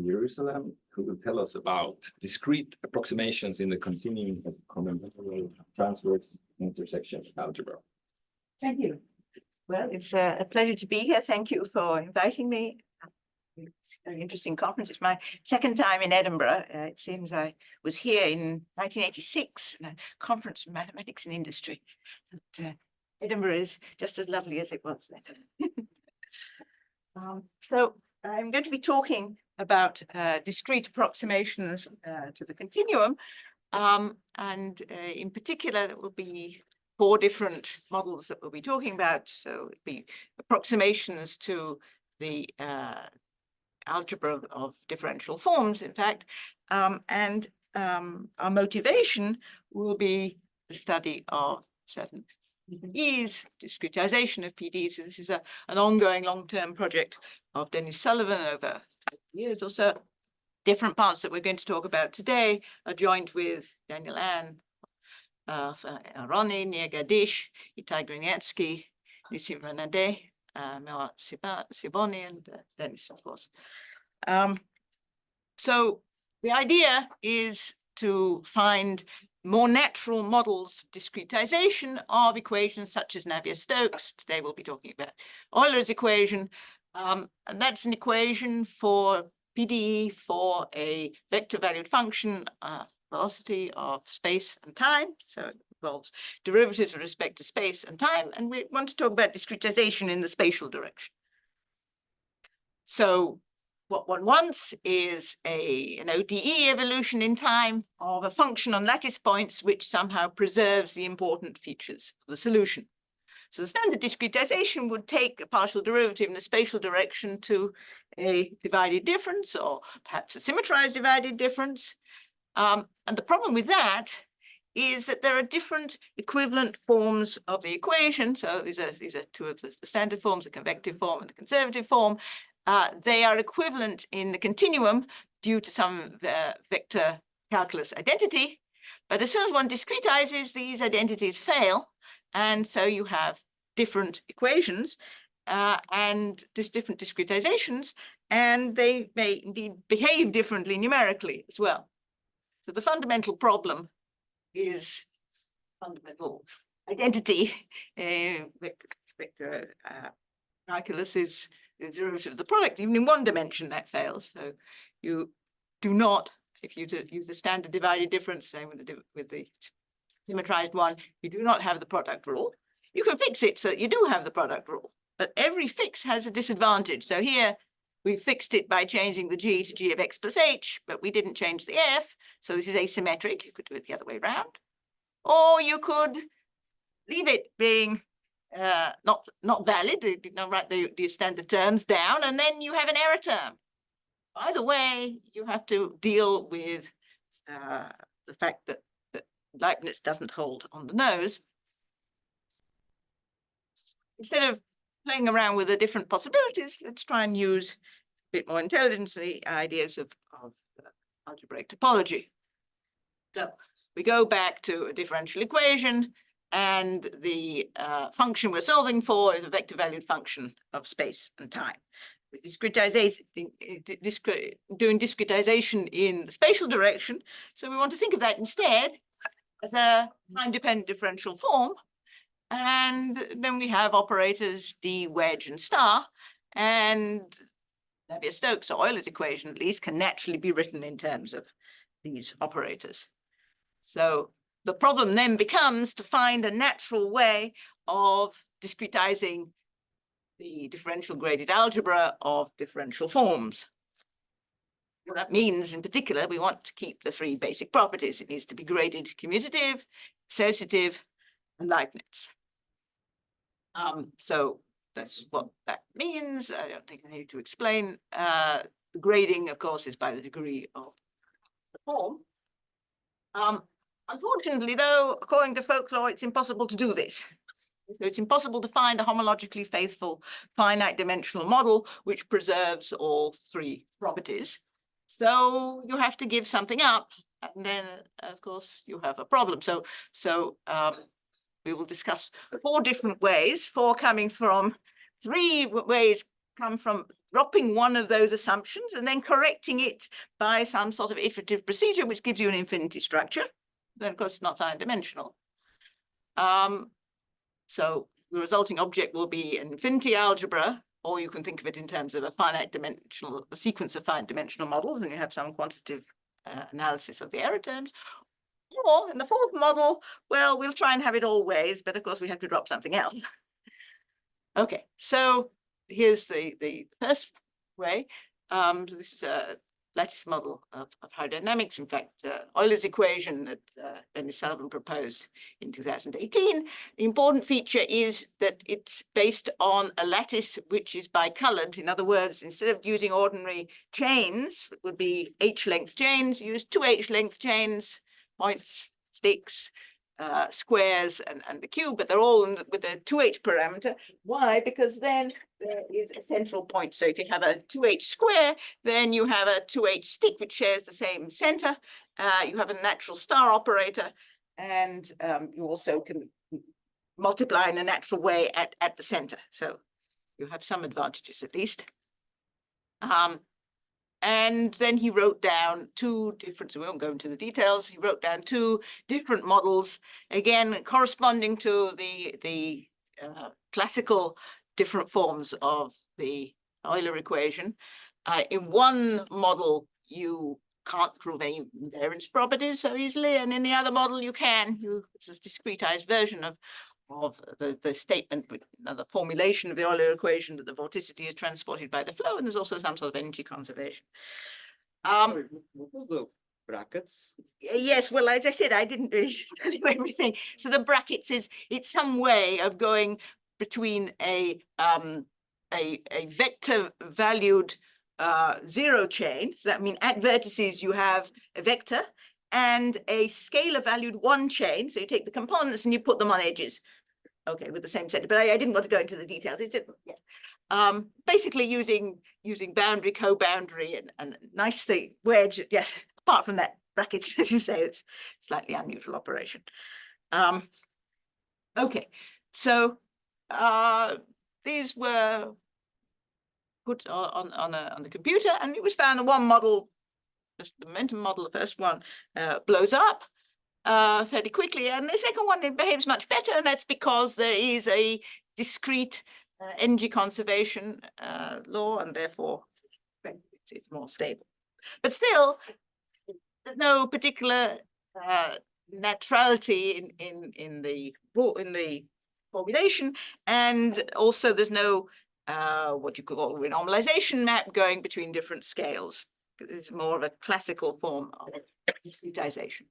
Jerusalem, who will tell us about discrete approximations in the continuum of combinatorial transverse intersection algebra. Thank you. Well, it's a pleasure to be here. Thank you for inviting me. It's a very interesting conference. It's my second time in Edinburgh. It seems I was here in 1986, a conference on mathematics and industry. But, Edinburgh is just as lovely as it was then. So I'm going to be talking about discrete approximations to the continuum. And in particular, there will be 4 different models that we'll be talking about. So it'll be approximations to the algebra of differential forms, in fact. And our motivation will be the study of certain PDEs, discretization of PDEs. So this is an ongoing long-term project of Dennis Sullivan over 5 years or so. Different parts that we're going to talk about today are joined with Daniel Ann, Ronnie, Nia Gadish, Itai Grunietsky, Nissim Renade, Mela Siboni, and Dennis, of course. So the idea is to find more natural models of discretization of equations such as Navier-Stokes. Today we'll be talking about Euler's equation. And that's an equation for PDE for a vector-valued function, velocity of space and time. So it involves derivatives with respect to space and time. And we want to talk about discretization in the spatial direction. So what one wants is an ODE evolution in time of a function on lattice points, which somehow preserves the important features of the solution. So the standard discretization would take a partial derivative in the spatial direction to a divided difference, or perhaps a symmetrized divided difference. And the problem with that is that there are different equivalent forms of the equation. So these are 2 of the standard forms, the convective form and the conservative form. They are equivalent in the continuum due to some vector calculus identity. But as soon as one discretizes, these identities fail. And so you have different equations and different discretizations, and they may indeed behave differently numerically as well. So the fundamental problem is fundamental identity. Vector calculus is the derivative of the product. Even in 1 dimension, that fails. So you do not, if you use the standard divided difference, same with the symmetrized one, you do not have the product rule. You can fix it so that you do have the product rule, but every fix has a disadvantage. So here we fixed it by changing the g to g of x plus h, but we didn't change the f. So this is asymmetric. You could do it the other way around. Or you could leave it being not valid, you don't write the standard terms down, and then you have an error term. Either way, you have to deal with the fact that Leibniz doesn't hold on the nose. Instead of playing around with the different possibilities, let's try and use a bit more intelligence the ideas of algebraic topology. So we go back to a differential equation, and the function we're solving for is a vector-valued function of space and time. Doing discretization in the spatial direction. So we want to think of that instead as a time-dependent differential form. And then we have operators d, wedge, and star. And Navier-Stokes, or Euler's equation at least, can naturally be written in terms of these operators. So the problem then becomes to find a natural way of discretizing the differential graded algebra of differential forms. What that means, in particular, we want to keep the 3 basic properties. It needs to be graded commutative, associative, and Leibniz. So that's what that means. I don't think I need to explain. The grading, of course, is by the degree of the form. Unfortunately, though, according to folklore, it's impossible to do this. So it's impossible to find a homologically faithful finite dimensional model which preserves all 3 properties. So you have to give something up, and then, of course, you have a problem. So we will discuss 4 different ways, 4 coming from 3 ways come from dropping one of those assumptions and then correcting it by some sort of iterative procedure, which gives you an infinity structure. Then, of course, it's not finite dimensional. So the resulting object will be an infinity algebra, or you can think of it in terms of a sequence of finite dimensional models, and you have some quantitative analysis of the error terms. Or in the fourth model, well, we'll try and have it all ways, but of course we have to drop something else. Okay, so here's the first way. This is a lattice model of hydrodynamics. In fact, Euler's equation that Dennis Sullivan proposed in 2018. The important feature is that it's based on a lattice which is bicolored. In other words, instead of using ordinary chains, it would be H-length chains, use two H-length chains, points, sticks, squares, and the cube, but they're all with a 2H parameter. Why? Because then there is a central point. So if you have a 2H square, then you have a 2H stick which shares the same center. You have a natural star operator, and you also can multiply in a natural way at the center. So you have some advantages at least. And then he wrote down two different, so we won't go into the details, he wrote down two different models, again, corresponding to the classical different forms of the Euler equation. In one model, you can't prove any invariance properties so easily, and in the other model, you can. It's a discretized version of the statement, with the formulation of the Euler equation, that the vorticity is transported by the flow, and there's also some sort of energy conservation. Sorry, what was the brackets? Yes, well, as I said, I didn't really tell you everything. So the brackets it's some way of going between a vector valued zero chain. So that means at vertices you have a vector, and a scalar valued one chain. So you take the components and you put them on edges. Okay, with the same set, but I didn't want to go into the details. It's just, yes. Basically using boundary, co-boundary, and nicely wedge. Yes, apart from that, brackets, as you say, it's slightly unusual operation. Okay, so these were put on the computer, and it was found that one model, the momentum model, the first one, blows up fairly quickly, and the second one, it behaves much better, and that's because there is a discrete energy conservation law, and therefore it's more stable. But still, there's no particular naturality in the formulation, and also there's no what you could call a renormalization map going between different scales. This is more of a classical form of discretization.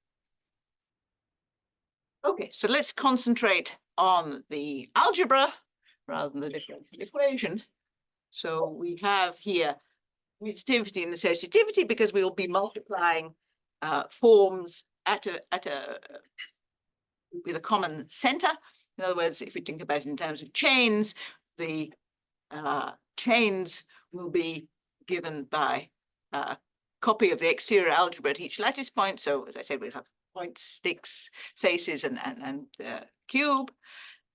Okay, so let's concentrate on the algebra rather than the differential equation. So we have here commutativity and associativity, because we will be multiplying forms with a common center. In other words, if we think about it in terms of chains, the chains will be given by a copy of the exterior algebra at each lattice point. So as I said, we'll have points, sticks, faces, and cube.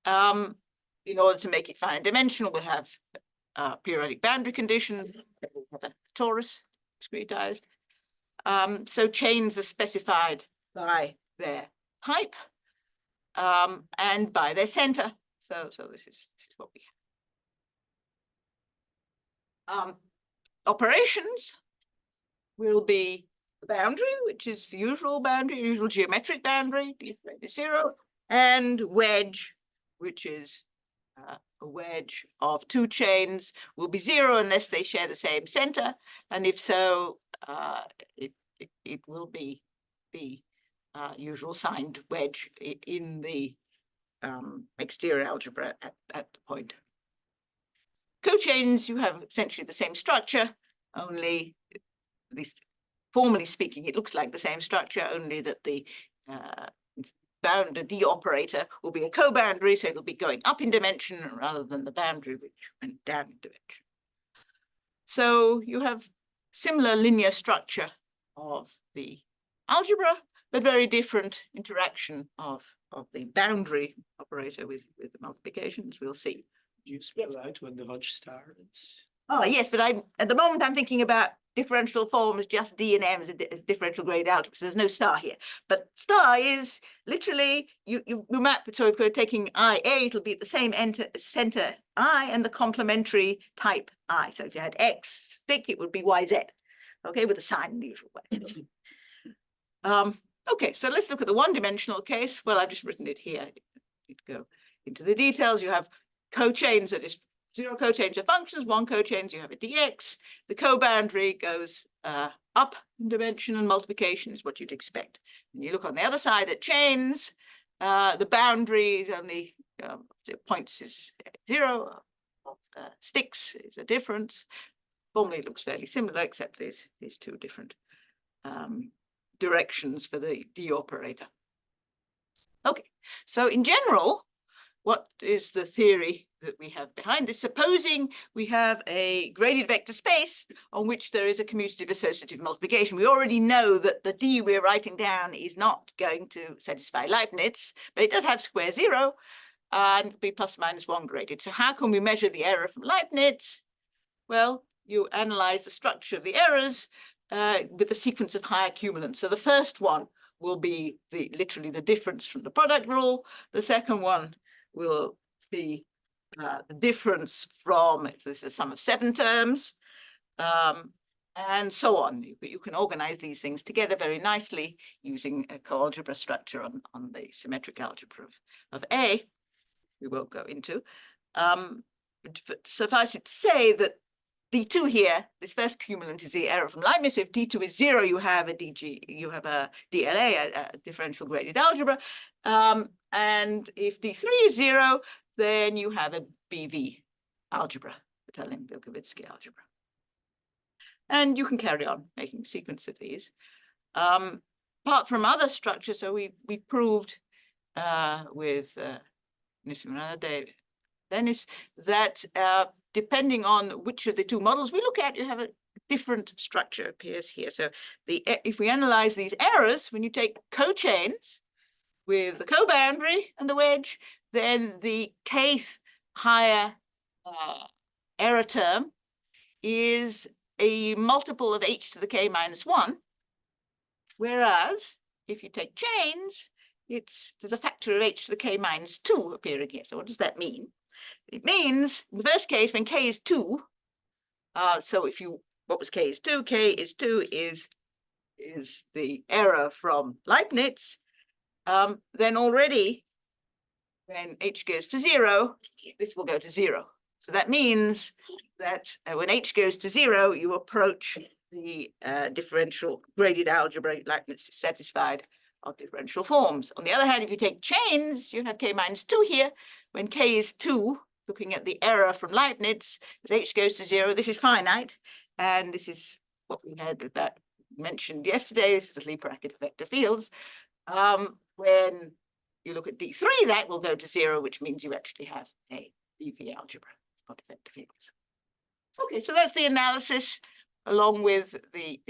In order to make it finite dimensional, we'll have periodic boundary conditions. We'll have a torus discretized. So chains are specified by their type and by their center. So this is what we have. Operations will be the boundary, which is the usual boundary, usual geometric boundary, d is 0, and wedge, which is a wedge of two chains, will be 0 unless they share the same center, and if so, it will be the usual signed wedge in the exterior algebra at the point. Cochains, you have essentially the same structure, only, at least formally speaking, it looks like the same structure, only that the D operator will be a co-boundary, so it'll be going up in dimension rather than the boundary which went down in dimension. So you have similar linear structure of the algebra, but very different interaction of the boundary operator with the multiplications. We'll see. Do you spell out what the Hodge star is? Oh, yes, but at the moment I'm thinking about differential forms, just D and M as a differential grade algebra, so there's no star here. But star is literally, you map, so if we're taking IA, it'll be at the same center I and the complementary type I. So if you had X thick, it would be YZ, okay, with a sign in the usual way. Okay, so let's look at the one-dimensional case. Well, I've just written it here. You'd go into the details. You have cochains that is 0 cochange of functions, 1 cochange, you have a dx. The co-boundary goes up in dimension, and multiplication is what you'd expect. When you look on the other side at chains, the boundary is only points is 0, sticks is a difference. Formally it looks fairly similar, except there's two different directions for the D operator. Okay, so in general, what is the theory that we have behind this? Supposing we have a graded vector space on which there is a commutative associative multiplication. We already know that the D we're writing down is not going to satisfy Leibniz, but it does have square 0 and be plus minus 1 graded. So how can we measure the error from Leibniz? Well, you analyze the structure of the errors with a sequence of higher cumulants. So the first one will be literally the difference from the product rule. The second one will be the difference from, this is a sum of 7 terms, and so on. You can organize these things together very nicely using a coalgebra structure on the symmetric algebra of A, we won't go into. But suffice it to say that D2 here, this first cumulant is the error from Leibniz. If D2 is 0, you have a DG, you have a DLA, a differential graded algebra. And if D3 is 0, then you have a BV algebra, Vitalim-Vilkovitsky algebra. And you can carry on making a sequence of these. Apart from other structures, so we proved with Dennis that depending on which of the two models we look at, you have a different structure appears here. So if we analyze these errors, when you take cochains with the co-boundary and the wedge, then the kth higher error term is a multiple of h to the k minus 1. Whereas if you take chains, there's a factor of h to the k minus 2 appearing here. So what does that mean? It means in the first case, when k is 2, so what was k is 2? K is 2 is the error from Leibniz. Then already when h goes to 0, this will go to 0. So that means that when h goes to 0, you approach the differential graded algebra Leibniz is satisfied of differential forms. On the other hand, if you take chains, you have k minus 2 here. When k is 2, looking at the error from Leibniz, as h goes to 0, this is finite. And this is what we had mentioned yesterday. This is the Lie bracket of vector fields. When you look at D3, that will go to 0, which means you actually have a BV algebra, not vector fields. Okay, so that's the analysis along with the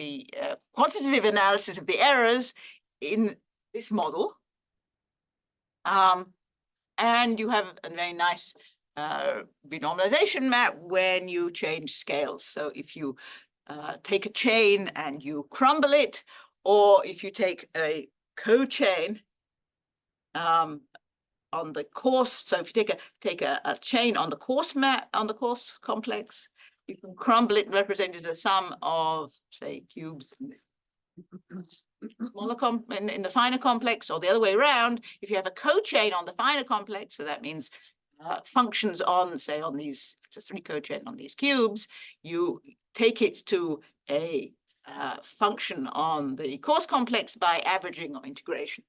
quantitative analysis of the errors in this model. And you have a very nice renormalization map when you change scales. So if you take a chain and you crumble it, or if you take a cochain on the course, so if you take a chain on the course map, on the course complex, you can crumble it and represent it as a sum of, say, cubes smaller in the finer complex, or the other way around. If you have a cochain on the finer complex, so that means functions on, say, on these 3 cochain on these cubes, you take it to a function on the course complex by averaging or integration.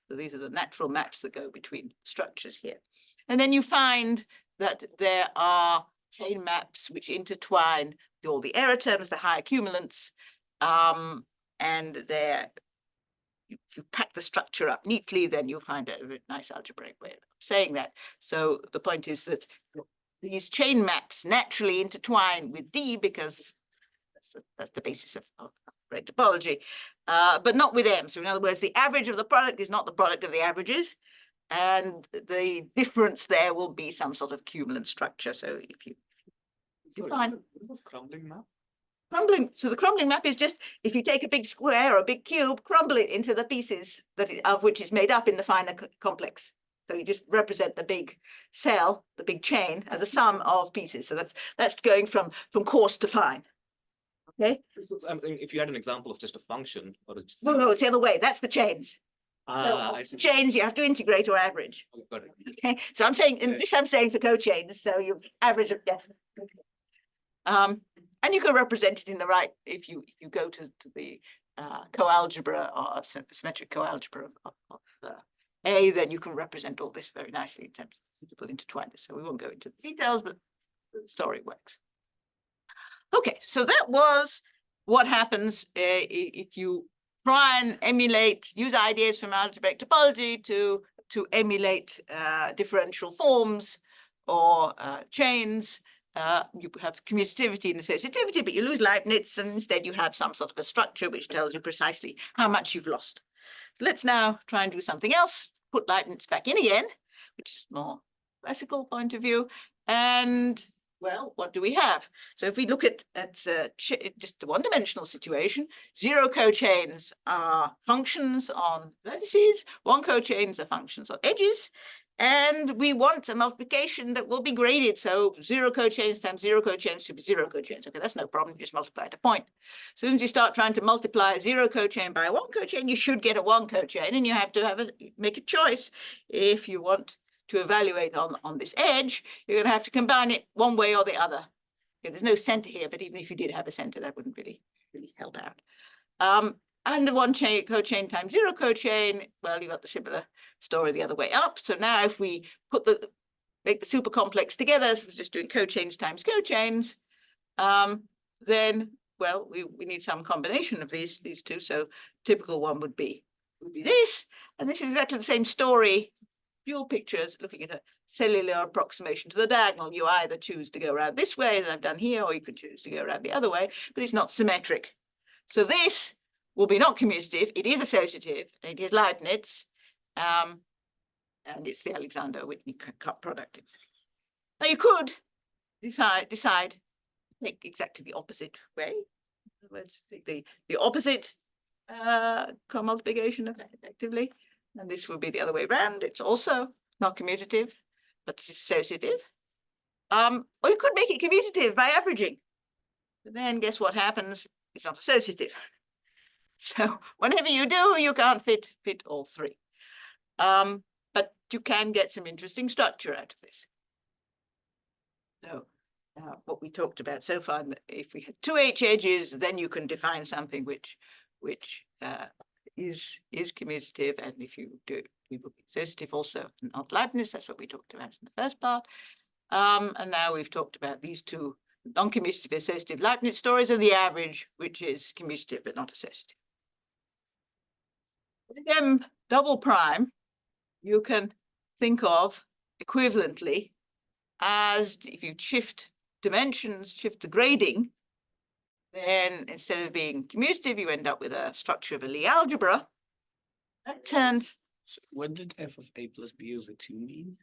So these are the natural maps that go between structures here. And then you find that there are chain maps which intertwine with all the error terms, the higher cumulants, and if you pack the structure up neatly, then you'll find a nice algebraic way of saying that. So the point is that these chain maps naturally intertwine with D because that's the basis of great topology, but not with M. So in other words, the average of the product is not the product of the averages, and the difference there will be some sort of cumulant structure. So if you define. What was crumbling map? Crumbling, so the crumbling map is just if you take a big square or a big cube, crumble it into the pieces of which it's made up in the finer complex. So you just represent the big cell, the big chain, as a sum of pieces. So that's going from coarse to fine. Okay. So, I mean, if you had an example of just a function or just No, it's the other way. That's for chains. I see. Chains you have to integrate or average. Okay, got it. Okay. So I'm saying, Okay. this I'm saying for cochains. So you average of yes. And you can represent it in the right if you go to the coalgebra or symmetric coalgebra of A, then you can represent all this very nicely in terms of people intertwine this. So we won't go into the details, but the story works. Okay, so that was what happens if you try and emulate, use ideas from algebraic topology to emulate differential forms or chains. You have commutativity and associativity, but you lose Leibniz, and instead you have some sort of a structure which tells you precisely how much you've lost. Let's now try and do something else, put Leibniz back in again, which is more classical point of view. And well, what do we have? So if we look at just the one-dimensional situation, zero cochains are functions on vertices, one cochains are functions on edges, and we want a multiplication that will be graded. So zero cochains times zero cochains should be zero cochains. Okay, that's no problem. You just multiply at a point. As soon as you start trying to multiply a zero cochain by a one cochain, you should get a one cochain, and you have to make a choice. If you want to evaluate on this edge, you're going to have to combine it one way or the other. Okay, there's no center here, but even if you did have a center, that wouldn't really help out. And the one cochain times zero cochain, well, you got the similar story the other way up. So now if we make the super complex together, so we're just doing cochains times cochains, then, well, we need some combination of these two. So typical one would be this, and this is exactly the same story. Dual pictures looking at a cellular approximation to the diagonal. You either choose to go around this way, as I've done here, or you could choose to go around the other way, but it's not symmetric. So this will be not commutative, it is associative, it is Leibniz, and it's the Alexander-Whitney cut product. Now you could decide to take exactly the opposite way. In other words, take the opposite co-multiplication effectively, and this will be the other way around. It's also not commutative, but it's associative. Or you could make it commutative by averaging. But then guess what happens? It's not associative. So whenever you do, you can't fit all three. But you can get some interesting structure out of this. So what we talked about so far, if we had two H edges, then you can define something which is commutative, and if you do it, it will be associative also, not Leibniz. That's what we talked about in the first part. And now we've talked about these two non-commutative associative Leibniz stories and the average, which is commutative but not associative. With M double prime, you can think of equivalently as if you shift dimensions, shift the grading, then instead of being commutative, you end up with a structure of a Lie algebra. That turns. So what did f of a plus b over 2 mean?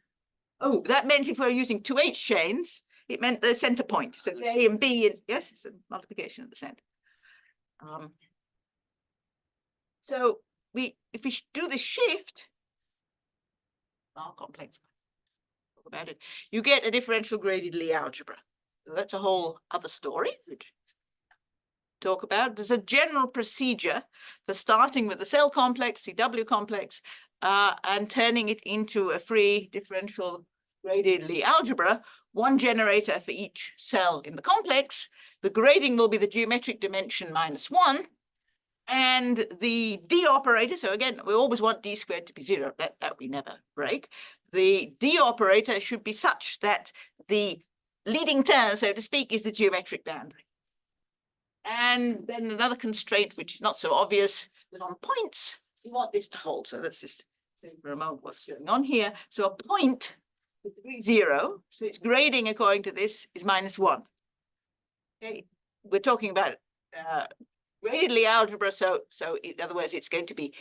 Oh, that meant if we're using two H chains, it meant the center point. So it's A and B, and yes, it's a multiplication of the center. So if we do this shift, complex talk about it, you get a differential graded Lie algebra. So that's a whole other story, which talk about. There's a general procedure for starting with the cell complex, CW complex, and turning it into a free differential graded Lie algebra, one generator for each cell in the complex. The grading will be the geometric dimension -1. And the d operator, so again, we always want d squared to be 0, that we never break. The d operator should be such that the leading term, so to speak, is the geometric boundary. And then another constraint, which is not so obvious, is on points, we want this to hold. So let's just think for a moment what's going on here. So a point with degree 0, so its grading according to this is -1. Okay, we're talking about graded Lie algebra, so in other words, it's going to be,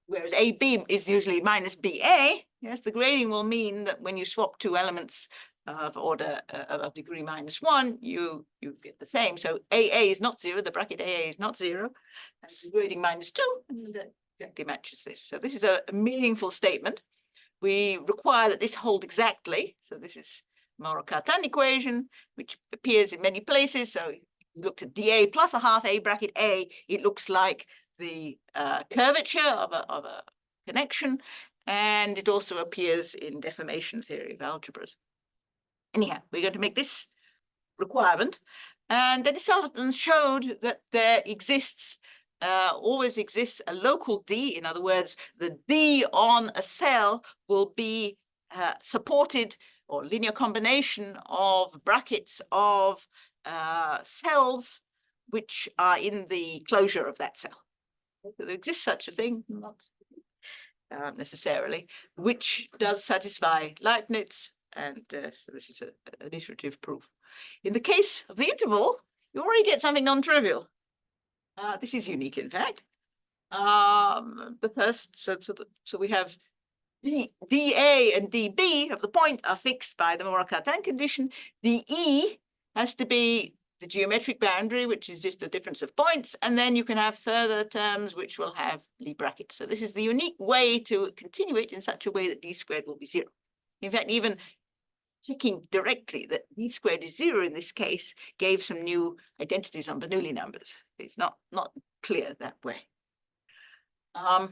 whereas AB is usually -BA, yes, the grading will mean that when you swap two elements of order of degree -1, you get the same. So AA is not 0, the bracket AA is not 0, and the grading -2, and that exactly matches this. So this is a meaningful statement. We require that this hold exactly. So this is Morrow-Cartan equation, which appears in many places. So if you looked at dA plus a half A bracket A, it looks like the curvature of a connection, and it also appears in deformation theory of algebras. Anyhow, we're going to make this requirement, and Dennis Sullivan showed that there exists, always exists a local D. In other words, the D on a cell will be supported, or linear combination of brackets of cells which are in the closure of that cell. So there exists such a thing, not necessarily, which does satisfy Leibniz, and this is an iterative proof. In the case of the interval, you already get something non-trivial. This is unique, in fact. The first, so we have dA and dB of the point are fixed by the Morrow-Cartan condition. dE has to be the geometric boundary, which is just a difference of points, and then you can have further terms which will have Lie brackets. So this is the unique way to continue it in such a way that D squared will be 0. In fact, even checking directly that D squared is 0 in this case gave some new identities on Bernoulli numbers. It's not clear that way. Now,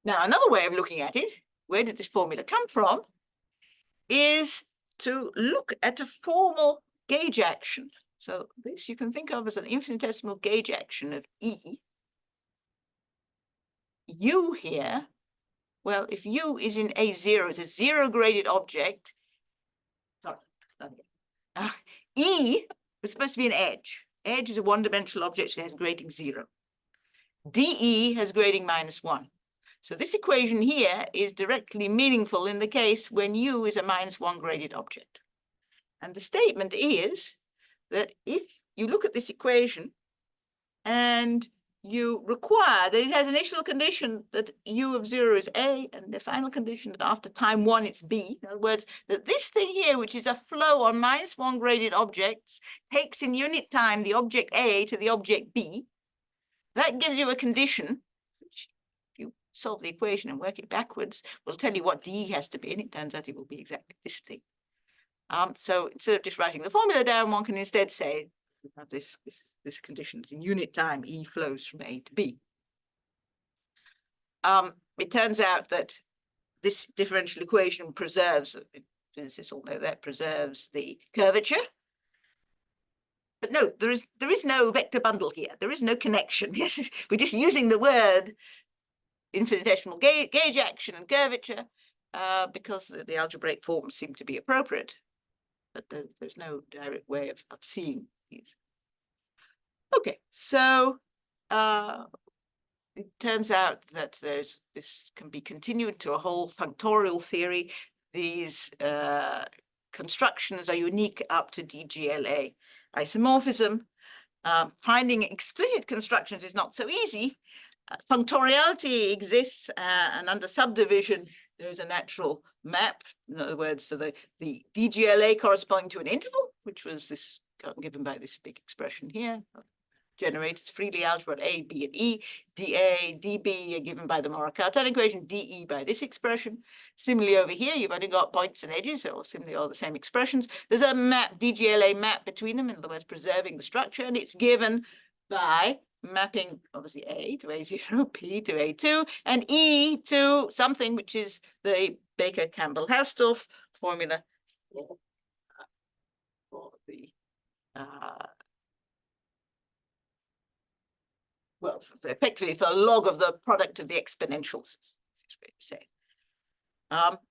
another way of looking at it, where did this formula come from, is to look at a formal gauge action. So this you can think of as an infinitesimal gauge action of E. U here, well, if U is in A0, it's a 0 graded object. E is supposed to be an edge. Edge is a one-dimensional object that has grading 0. DE has grading -1. So this equation here is directly meaningful in the case when U is a -1 graded object. And the statement is that if you look at this equation and you require that it has an initial condition that U of 0 is A, and the final condition that after time 1 it's B. In other words, that this thing here, which is a flow on -1 graded objects, takes in unit time the object A to the object B. That gives you a condition, which if you solve the equation and work it backwards, will tell you what DE has to be, and it turns out it will be exactly this thing. So instead of just writing the formula down, one can instead say, we have this condition in unit time, E flows from A to B. It turns out that this differential equation preserves, physicists all know that, preserves the curvature. But no, there is no vector bundle here. There is no connection. Yes, we're just using the word infinitesimal gauge action and curvature because the algebraic forms seem to be appropriate. But there's no direct way of seeing these. Okay, so it turns out that this can be continued to a whole functorial theory. These constructions are unique up to DGLA isomorphism. Finding explicit constructions is not so easy. Functoriality exists, and under subdivision, there's a natural map. In other words, so the DGLA corresponding to an interval, which was this given by this big expression here, generated freely algebra A, B, and E. dA, dB are given by the Morrow-Cartan equation, dE by this expression. Similarly over here, you've only got points and edges, or similarly all the same expressions. There's a map, DGLA map between them, in other words, preserving the structure, and it's given by mapping obviously A to A0, P to A2, and E to something which is the Baker-Campbell-Hausdorff formula for the well, effectively for a log of the product of the exponentials, is what you say.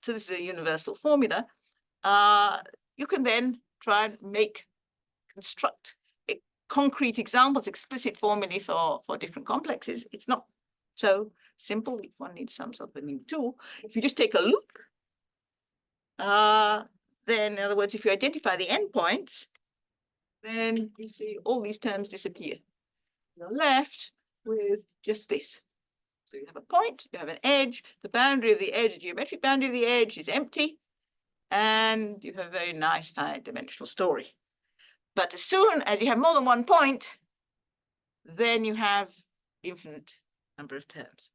So this is a universal formula. You can then try and construct concrete examples, explicit formulae for different complexes. It's not so simple if one needs some sort of a new tool. If you just take a look, then in other words, if you identify the endpoints, then you see all these terms disappear. You're left with just this. So you have a point, you have an edge, the boundary of the edge, the geometric boundary of the edge is empty. and you have a very nice finite dimensional story. But as soon as you have more than one point, then you have infinite number of terms.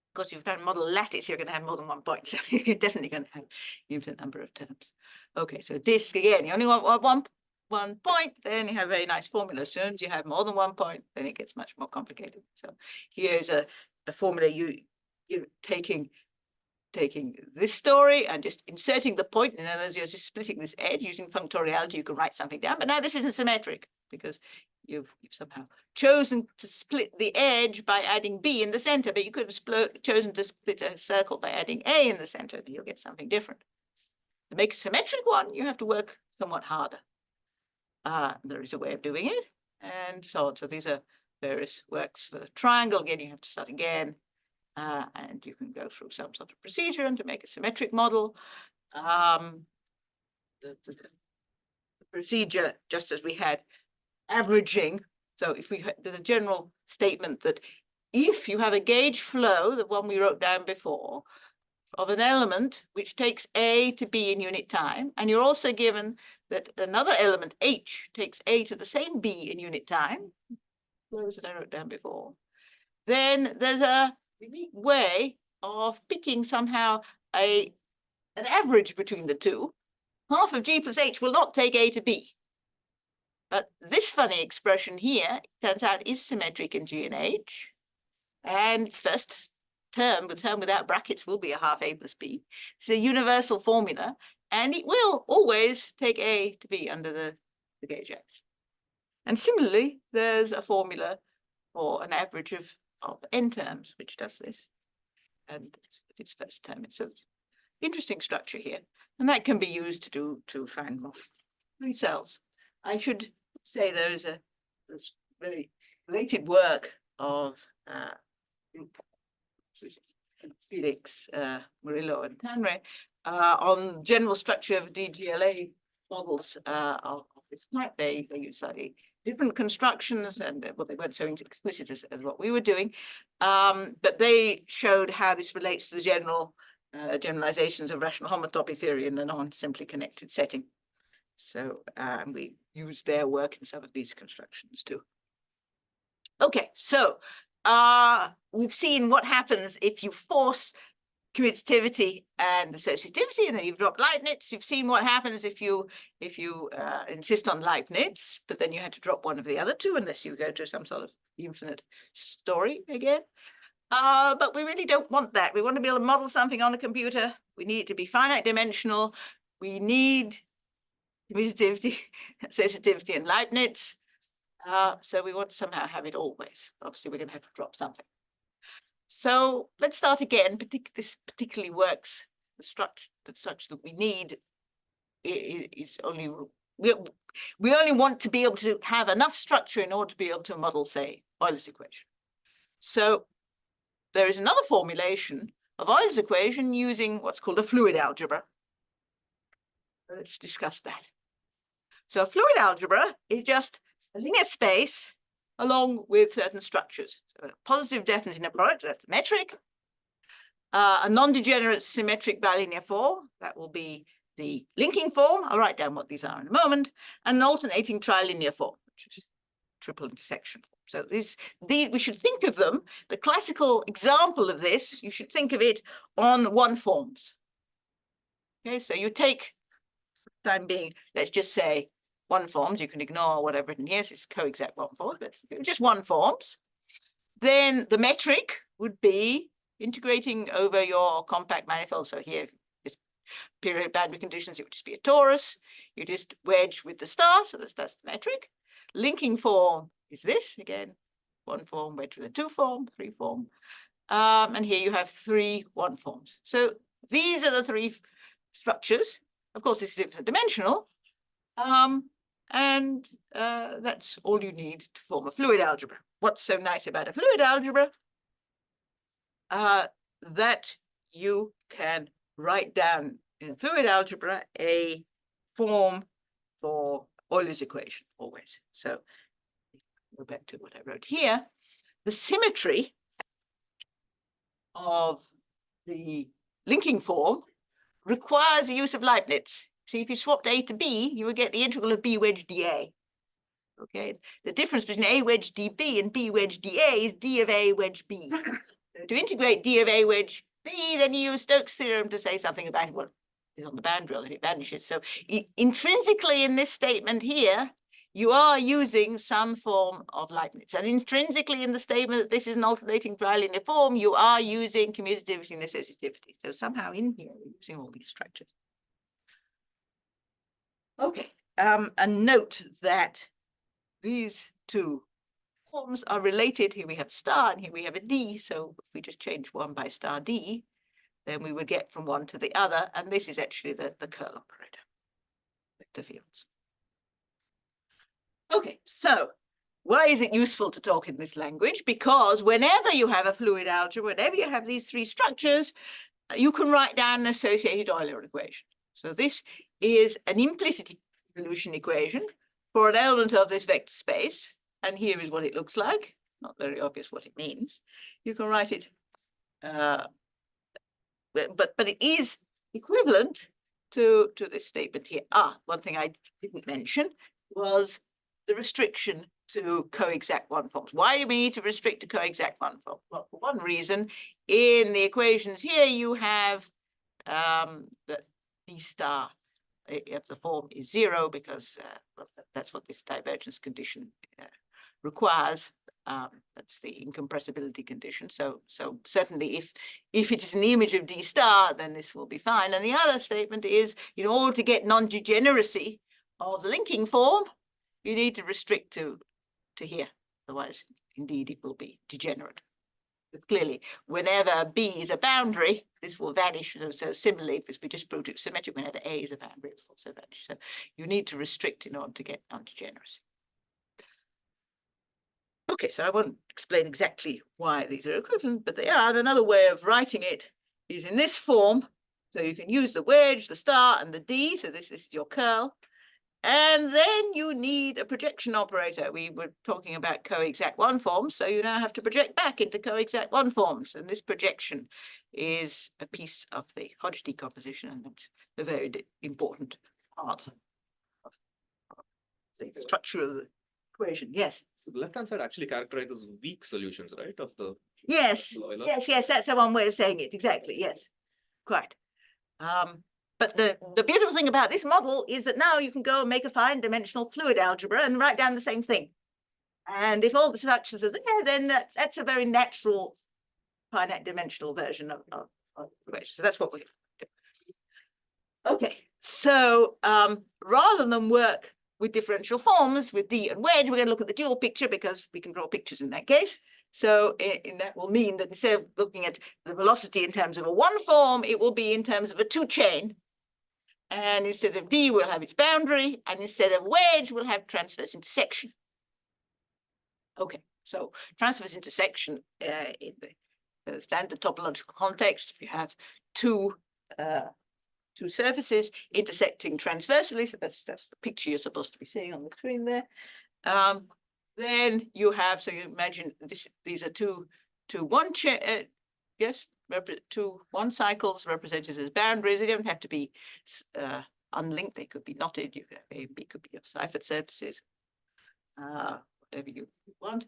Of course, if you've done model lattice, you're going to have more than one point. So you're definitely going to have infinite number of terms. Okay, so disk again, you only want one point, then you have a very nice formula. As soon as you have more than one point, then it gets much more complicated. So here's a formula you're taking this story and just inserting the point, and then as you're just splitting this edge using functoriality, you can write something down. But now this isn't symmetric because you've somehow chosen to split the edge by adding B in the center, but you could have chosen to split a circle by adding A in the center, and you'll get something different. To make a symmetric one, you have to work somewhat harder. There is a way of doing it, and so on. So these are various works for the triangle. Again, you have to start again. And you can go through some sort of procedure and to make a symmetric model. The procedure, just as we had averaging. So if there's a general statement that if you have a gauge flow, the one we wrote down before, of an element which takes A to B in unit time, and you're also given that another element, H, takes A to the same B in unit time, those that I wrote down before, then there's a unique way of picking somehow an average between the two. Half of G plus H will not take A to B. But this funny expression here, turns out, is symmetric in G and H. And its first term, the term without brackets, will be a half A plus B. It's a universal formula, and it will always take A to B under the gauge H. And similarly, there's a formula for an average of n terms, which does this. And its first term, it's an interesting structure here. And that can be used to find more free cells. I should say there's very related work of Felix, Murillo, and Tanre on general structure of DGLA models of this type. They use slightly different constructions, and well, they weren't so explicit as what we were doing, but they showed how this relates to the general generalizations of rational homotopy theory in a non-simply connected setting. So we used their work in some of these constructions too. Okay, so we've seen what happens if you force commutativity and associativity, and then you've dropped Leibniz. You've seen what happens if you insist on Leibniz, but then you had to drop one of the other two unless you go to some sort of infinite story again. But we really don't want that. We want to be able to model something on a computer. We need it to be finite dimensional. We need commutativity, associativity, and Leibniz. So we want to somehow have it always. Obviously, we're going to have to drop something. So let's start again. This particularly works. The structure that we need is only we only want to be able to have enough structure in order to be able to model, say, Euler's equation. So there is another formulation of Euler's equation using what's called a fluid algebra. Let's discuss that. So a fluid algebra is just a linear space along with certain structures. So a positive definite inner product, that's a metric. A non-degenerate symmetric bilinear form, that will be the linking form. I'll write down what these are in a moment. And an alternating trilinear form, which is triple intersection form. So these we should think of them, the classical example of this, you should think of it on one forms. Okay, so you take, time being, let's just say one forms, you can ignore whatever in here, it's co-exact one form, but just one forms. Then the metric would be integrating over your compact manifold. So here is periodic boundary conditions, it would just be a torus. You just wedge with the star, so that's the metric. Linking form is this, again, one form, wedge with a two form, three form. And here you have three one forms. So these are the three structures. Of course, this is infinite dimensional. And that's all you need to form a fluid algebra. What's so nice about a fluid algebra? That you can write down in a fluid algebra a form for Euler's equation always. So go back to what I wrote here. The symmetry of the linking form requires the use of Leibniz. So if you swapped A to B, you would get the integral of B wedge dA. Okay, the difference between A wedge dB and B wedge dA is D of A wedge B. So to integrate D of A wedge B, then you use Stokes' theorem to say something about what is on the boundary, or that it vanishes. So intrinsically in this statement here, you are using some form of Leibniz. And intrinsically in the statement that this is an alternating trilinear form, you are using commutativity and associativity. So somehow in here, we're using all these structures. Okay, and note that these two forms are related. Here we have star and here we have a D. So if we just change one by star D, then we would get from one to the other. And this is actually the curl operator, vector fields. Okay, so why is it useful to talk in this language? Because whenever you have a fluid algebra, whenever you have these three structures, you can write down an associated Euler equation. So this is an implicit evolution equation for an element of this vector space. And here is what it looks like. Not very obvious what it means. You can write it, but it is equivalent to this statement here. One thing I didn't mention was the restriction to co-exact one forms. Why do we need to restrict to co-exact one form? Well, for one reason, in the equations here, you have that D star of the form is 0 because well, that's what this divergence condition requires. That's the incompressibility condition. So certainly if it is an image of D star, then this will be fine. And the other statement is, in order to get non-degeneracy of the linking form, you need to restrict to here. Otherwise, indeed, it will be degenerate. But clearly, whenever B is a boundary, this will vanish. So similarly, because we just proved it symmetric, whenever A is a boundary, it will also vanish. So you need to restrict in order to get non-degeneracy. Okay, so I won't explain exactly why these are equivalent, but they are. And another way of writing it is in this form. So you can use the wedge, the star, and the D. So this is your curl. And then you need a projection operator. We were talking about co-exact one forms, so you now have to project back into co-exact one forms. And this projection is a piece of the Hodge decomposition, and that's a very important part of the structure of the equation. Yes. So the left-hand side actually characterizes weak solutions, right? Of the Yes. Euler. Yes. That's one way of saying it. Exactly. Yes. Quite. But the beautiful thing about this model is that now you can go and make a fine dimensional fluid algebra and write down the same thing. And if all the structures are there, then that's a very natural finite dimensional version of the equation. So that's what we do. Okay, so rather than work with differential forms with D and wedge, we're going to look at the dual picture because we can draw pictures in that case. So that will mean that instead of looking at the velocity in terms of a one form, it will be in terms of a two chain. And instead of D, we'll have its boundary. And instead of wedge, we'll have transverse intersection. Okay, so transverse intersection in the standard topological context, if you have two surfaces intersecting transversely, so that's the picture you're supposed to be seeing on the screen there. Then you have, so you imagine these are two one cycles represented as boundaries. They don't have to be unlinked. They could be knotted. You could have A and B could be of Seifert surfaces, whatever you want.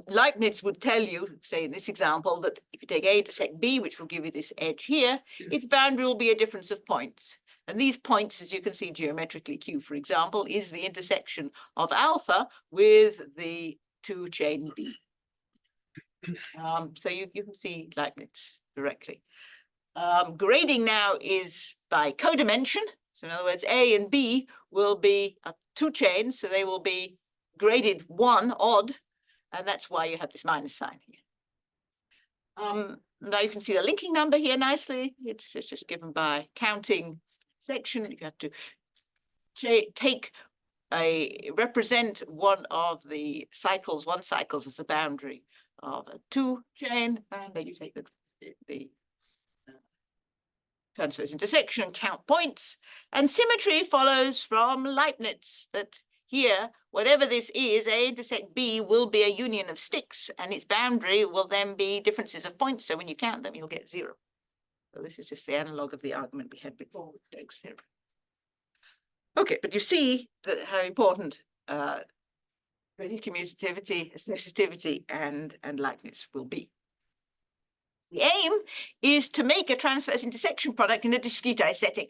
Leibniz would tell you, say in this example, that if you take A intersect B, which will give you this edge here, its boundary will be a difference of points. And these points, as you can see geometrically, Q, for example, is the intersection of alpha with the two chain B. So you can see Leibniz directly. Grading now is by codimension. So in other words, A and B will be two chains, so they will be graded one odd, and that's why you have this minus sign here. Now you can see the linking number here nicely. It's just given by counting section. You have to represent one of the cycles, one cycles as the boundary of a two chain, and then you take the transverse intersection and count points. And symmetry follows from Leibniz, that here, whatever this is, A intersect B will be a union of sticks, and its boundary will then be differences of points. So when you count them, you'll get 0. So this is just the analog of the argument we had before with Stokes' theorem. Okay, but you see that how important gradient commutativity, associativity, and Leibniz will be. The aim is to make a transverse intersection product in a discretized setting.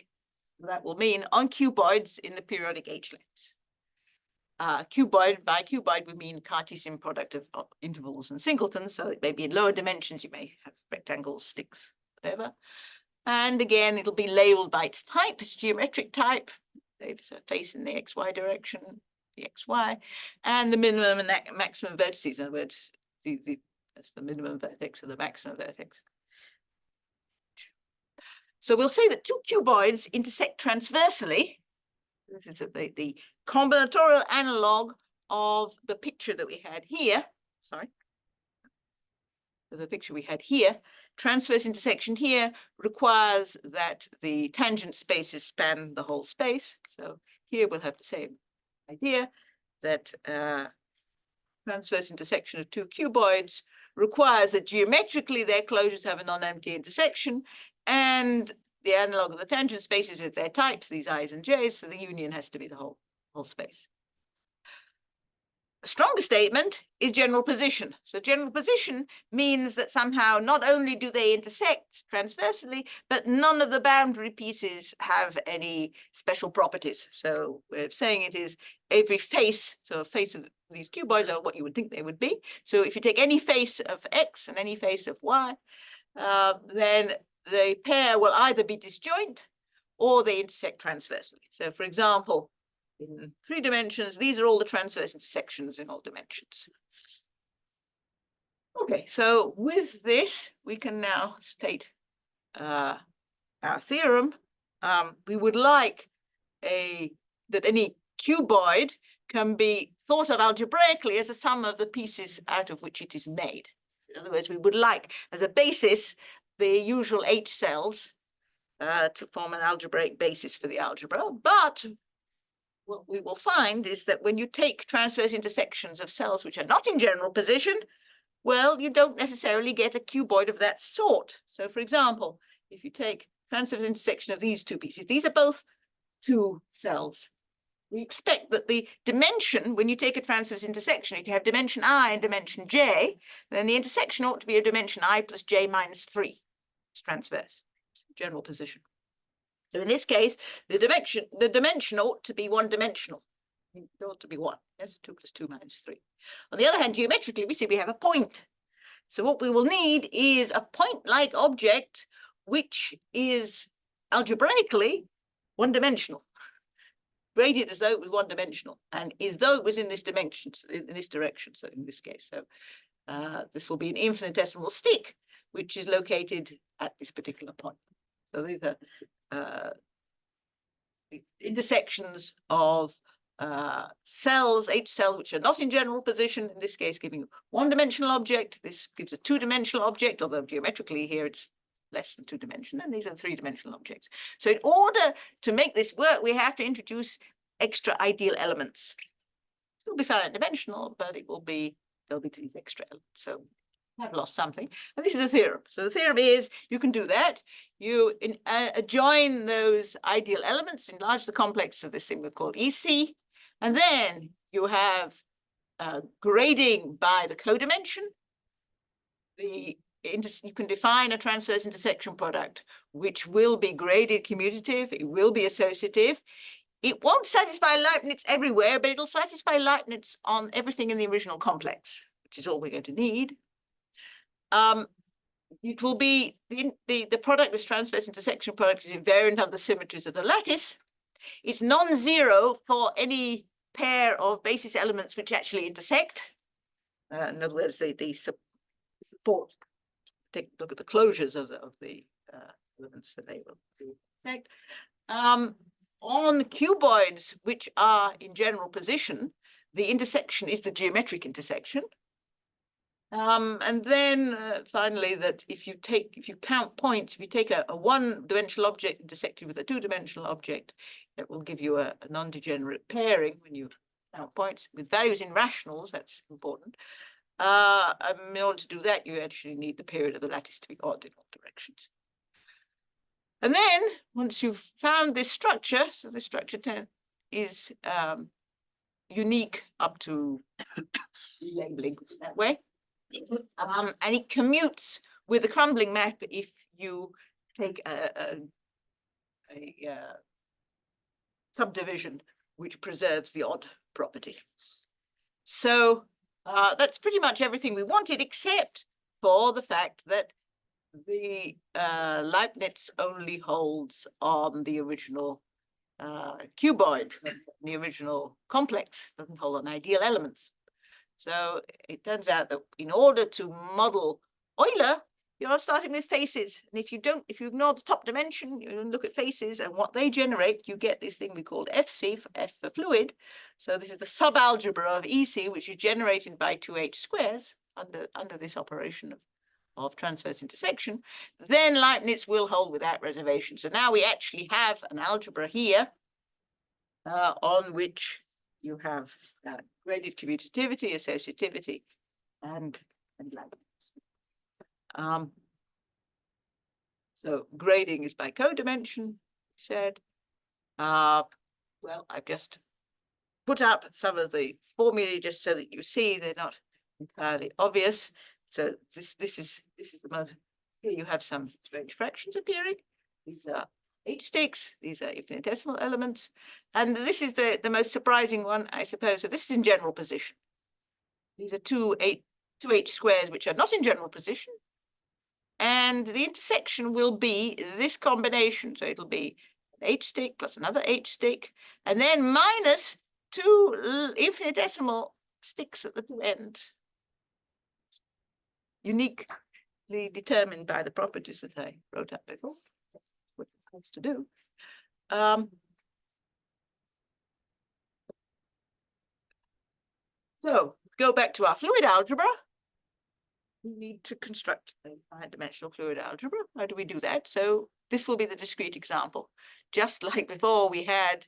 That will mean on cuboids in the periodic H lengths. Cuboid, by cuboid, we mean Cartesian product of intervals and singletons. So it may be in lower dimensions, you may have rectangles, sticks, whatever. And again, it'll be labeled by its type, its geometric type. It's a face in the XY direction, the XY, and the minimum and maximum vertices. In other words, that's the minimum vertex or the maximum vertex. So we'll say that two cuboids intersect transversally. This is the combinatorial analog of the picture that we had here. Sorry. The picture we had here. Transverse intersection here requires that the tangent spaces span the whole space. So here we'll have the same idea that transverse intersection of two cuboids requires that geometrically their closures have a non-empty intersection, and the analog of the tangent spaces is their types, these i's and j's, so the union has to be the whole space. A stronger statement is general position. So general position means that somehow not only do they intersect transversely, but none of the boundary pieces have any special properties. So we're saying it is every face, so a face of these cuboids are what you would think they would be. So if you take any face of X and any face of Y, then the pair will either be disjoint or they intersect transversely. So for example, in 3 dimensions, these are all the transverse intersections in all dimensions. Okay, so with this, we can now state our theorem. We would like that any cuboid can be thought of algebraically as a sum of the pieces out of which it is made. In other words, we would like as a basis the usual H cells to form an algebraic basis for the algebra, but what we will find is that when you take transverse intersections of cells which are not in general position, well, you don't necessarily get a cuboid of that sort. So for example, if you take transverse intersection of these two pieces, these are both 2 cells. We expect that the dimension, when you take a transverse intersection, if you have dimension I and dimension j, then the intersection ought to be a dimension I plus j minus 3. It's transverse, it's general position. So in this case, the dimension ought to be one-dimensional. It ought to be 1. Yes, 2 plus 2 minus 3. On the other hand, geometrically, we see we have a point. So what we will need is a point-like object which is algebraically one-dimensional, graded as though it was one-dimensional, and as though it was in this dimension, in this direction. So in this case, so this will be an infinitesimal stick, which is located at this particular point. So these are intersections of cells, H cells, which are not in general position, in this case giving one-dimensional object. This gives a 2-dimensional object, although geometrically here it's less than 2-dimensional, and these are 3-dimensional objects. So in order to make this work, we have to introduce extra ideal elements. It will be finite dimensional, but there'll be these extra elements. So I've lost something, and this is a theorem. So the theorem is you can do that. You join those ideal elements, enlarge the complex of this thing we call EC, and then you have grading by the codimension. You can define a transverse intersection product, which will be graded commutative, it will be associative. It won't satisfy Leibniz everywhere, but it'll satisfy Leibniz on everything in the original complex, which is all we're going to need. It will be the product, this transverse intersection product, is invariant of the symmetries of the lattice. It's non-zero for any pair of basis elements which actually intersect. In other words, they support. Take a look at the closures of the elements that they will intersect. On cuboids which are in general position, the intersection is the geometric intersection. And then finally, that if you count points, if you take a one-dimensional object intersected with a 2-dimensional object, it will give you a non-degenerate pairing when you count points with values in rationals. That's important. In order to do that, you actually need the period of the lattice to be odd in all directions. And then once you've found this structure, so the structure is unique up to labeling that way. And it commutes with the crumbling map if you take a subdivision which preserves the odd property. So that's pretty much everything we wanted, except for the fact that the Leibniz only holds on the original cuboid, the original complex, doesn't hold on ideal elements. So it turns out that in order to model Euler, you're starting with faces. And if you ignore the top dimension, you look at faces and what they generate, you get this thing we called FC, for F for fluid. So this is the subalgebra of EC, which is generated by 2H squares under this operation of transverse intersection. Then Leibniz will hold without reservation. So now we actually have an algebra here on which you have graded commutativity, associativity, and Leibniz. So grading is by codimension, said. Well, I've just put up some of the formulae just so that you see they're not entirely obvious. So this is the most. Here you have some strange fractions appearing. These are H-sticks. These are infinitesimal elements, and this is the most surprising one, I suppose. So this is in general position. These are two H squares which are not in general position. And the intersection will be this combination. So it'll be an H-stick plus another H-stick, and then minus two infinitesimal sticks at the two ends, uniquely determined by the properties that I wrote up before. That's what it's supposed to do. So go back to our fluid algebra. We need to construct a high-dimensional fluid algebra. How do we do that? So this will be the discrete example. Just like before, we had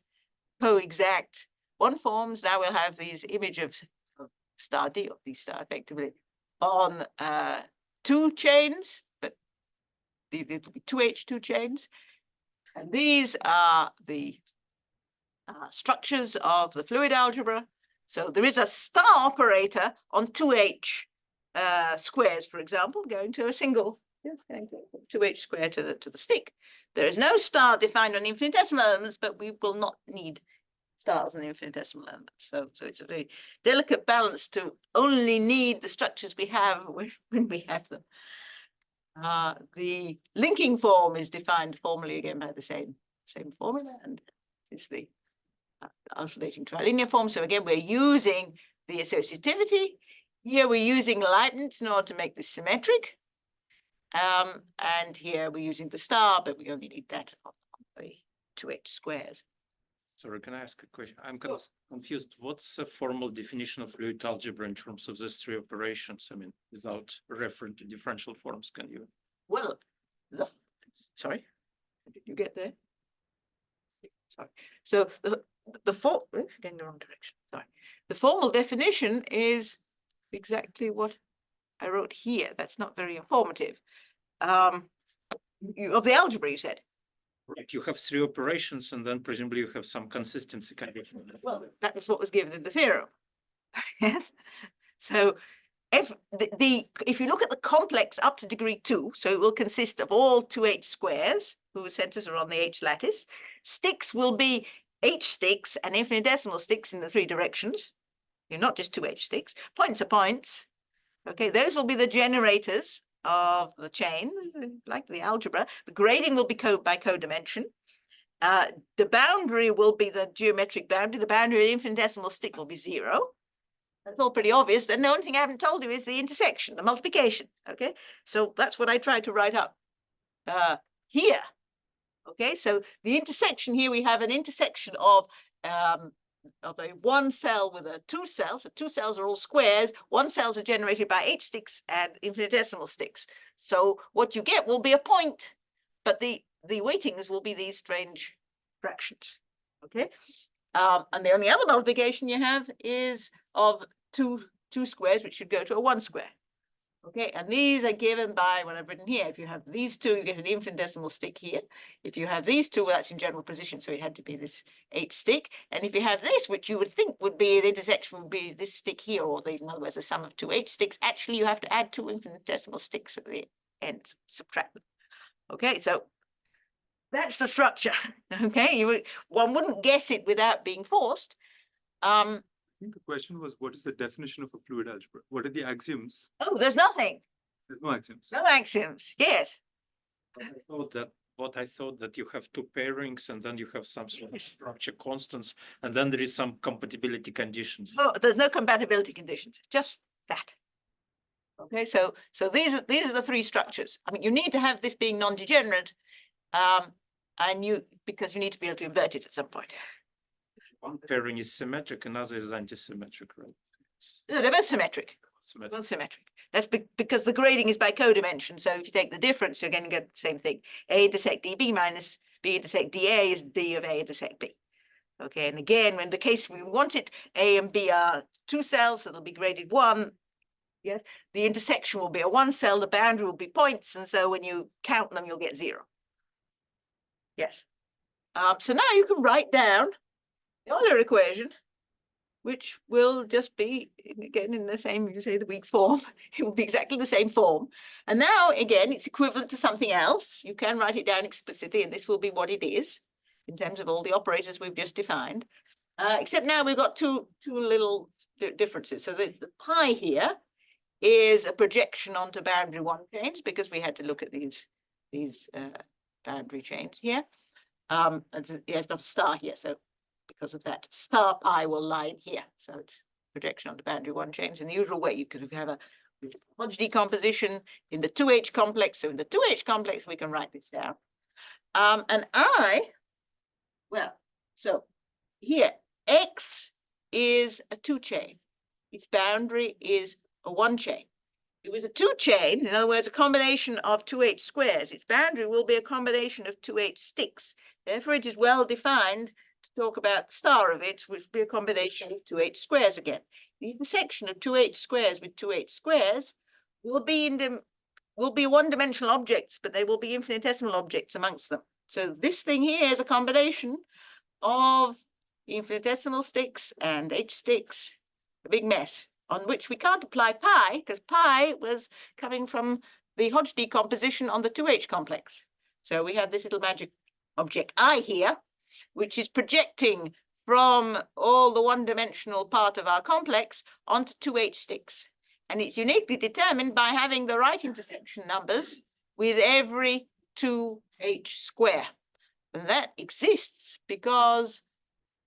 co-exact one forms. Now we'll have these image of star D, or D star effectively, on two chains, but these will be 2H2 chains. And these are the structures of the fluid algebra. So there is a star operator on 2H squares, for example, going to a single 2H square to the stick. There is no star defined on infinitesimal elements, but we will not need stars on infinitesimal elements. So it's a very delicate balance to only need the structures we have when we have them. The linking form is defined formally again by the same formula, and it's the oscillating trilinear form. So again, we're using the associativity. Here we're using Leibniz in order to make this symmetric. And here we're using the star, but we only need that on the 2H squares. Sorry, can I ask a question? I'm confused. What's the formal definition of fluid algebra in terms of these three operations? I mean, without referring to differential forms, can you? Well, sorry, did you get there? Sorry. So going the wrong direction. Sorry. The formal definition is exactly what I wrote here. That's not very informative. Of the algebra, you said. Right, you have three operations, and then presumably you have some consistency kind of. Well, that was what was given in the theorem. Yes. So if you look at the complex up to degree 2, so it will consist of all 2H squares whose centers are on the H lattice. Sticks will be H sticks and infinitesimal sticks in the three directions. You're not just 2H sticks. Points are points. Okay, those will be the generators of the chains, like the algebra. The grading will be by codimension. The boundary will be the geometric boundary. The boundary of the infinitesimal stick will be 0. That's all pretty obvious. Then the only thing I haven't told you is the intersection, the multiplication. Okay, so that's what I tried to write up here. Okay, so the intersection here, we have an intersection of a one cell with a two cells. So two cells are all squares. One cells are generated by H sticks and infinitesimal sticks. So what you get will be a point, but the weightings will be these strange fractions. Okay, and the only other multiplication you have is of two squares, which should go to a 1 square. Okay, and these are given by what I've written here. If you have these two, you get an infinitesimal stick here. If you have these two, well, that's in general position, so it had to be this H stick. And if you have this, which you would think would be the intersection, would be this stick here, or in other words, the sum of two H sticks. Actually, you have to add two infinitesimal sticks at the end, subtract them. Okay, so that's the structure. Okay, one wouldn't guess it without being forced. I think the question was, what is the definition of a fluid algebra? What are the axioms? Oh, there's nothing. There's no axioms. No axioms. Yes. What I thought that you have two pairings and then you have some sort of Yes. structure constants, and then there is some compatibility conditions. Oh, there's no compatibility conditions, just that. Okay, so these are the three structures. I mean, you need to have this being non-degenerate, and because you need to be able to invert it at some point. One pairing is symmetric, another is anti-symmetric, right? No, they're both symmetric. Symmetric. Both symmetric. That's because the grading is by codimension. So if you take the difference, you're going to get the same thing. A intersect dB minus B intersect dA is D of A intersect B. Okay, and again, when the case we want it, A and B are two cells, so they'll be graded 1. Yes, the intersection will be a 1 cell, the boundary will be points, and so when you count them, you'll get 0. Yes. So now you can write down the Euler equation, which will just be, again, in the same, you say the weak form, it will be exactly the same form. And now, again, it's equivalent to something else. You can write it down explicitly, and this will be what it is in terms of all the operators we've just defined. Except now we've got two little differences. So the pi here is a projection onto boundary 1 chains, because we had to look at these boundary chains here. And I've got a star here, so because of that, star pi will lie in here. So it's projection onto boundary 1 chains in the usual way, because we have a Hodge decomposition in the 2H complex. So in the 2H complex, we can write this down. And so here, X is a 2 chain. Its boundary is a 1 chain. It was a 2 chain, in other words, a combination of 2H squares. Its boundary will be a combination of 2H sticks. Therefore, it is well defined to talk about the star of it, which will be a combination of 2H squares again. The intersection of 2H squares with 2H squares will be one-dimensional objects, but they will be infinitesimal objects amongst them. So this thing here is a combination of infinitesimal sticks and H sticks, a big mess, on which we can't apply pi, because pi was coming from the Hodge decomposition on the 2H complex. So we have this little magic object I here, which is projecting from all the one-dimensional part of our complex onto 2H sticks. And it's uniquely determined by having the right intersection numbers with every 2H square. And that exists because,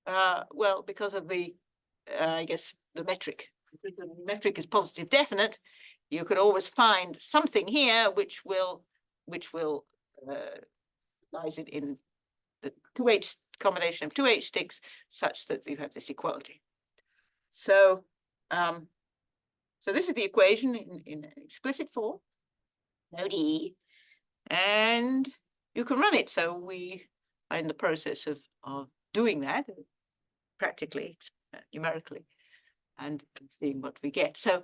because of the, I guess, the metric. If the metric is positive definite, you could always find something here which will lies it in the 2H combination of 2H sticks such that you have this equality. So, so this is the equation in explicit form, ODE, and you can run it. So we are in the process of doing that practically, numerically, and seeing what we get. So,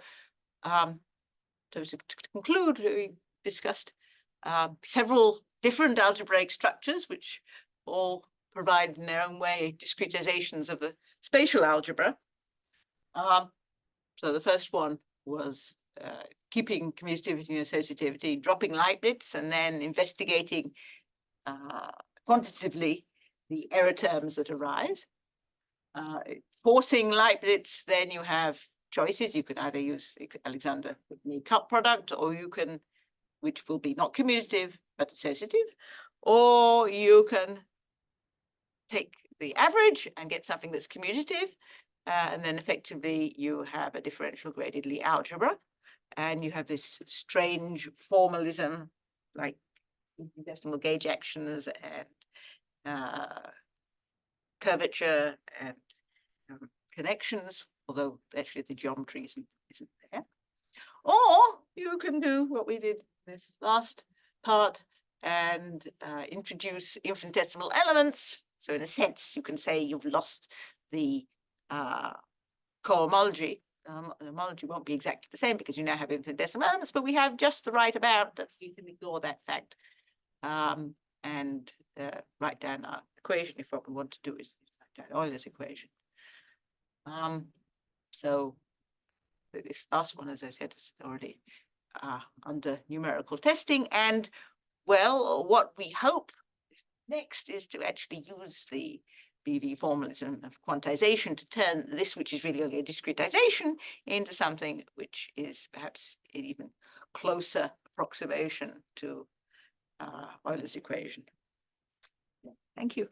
so to conclude, we discussed several different algebraic structures, which all provide in their own way discretizations of the spatial algebra. So the first one was keeping commutativity and associativity, dropping Leibniz, and then investigating quantitatively the error terms that arise. Forcing Leibniz, then you have choices. You can either use Alexander-Whitney cup product, or you can, which will be not commutative but associative, or you can take the average and get something that's commutative, and then effectively you have a differential graded Lie algebra, and you have this strange formalism like decimal gauge actions and curvature and connections, although actually the geometry isn't there. Or you can do what we did this last part and introduce infinitesimal elements. So in a sense, you can say you've lost the cohomology the homology won't be exactly the same because you now have infinitesimal elements, but we have just the right amount that we can ignore that fact. And write down our equation if what we want to do is write down Euler's equation. So this last one, as I said, is already under numerical testing. And well, what we hope next is to actually use the BV formalism of quantization to turn this, which is really only a discretization, into something which is perhaps an even closer approximation to Euler's equation. Thank you.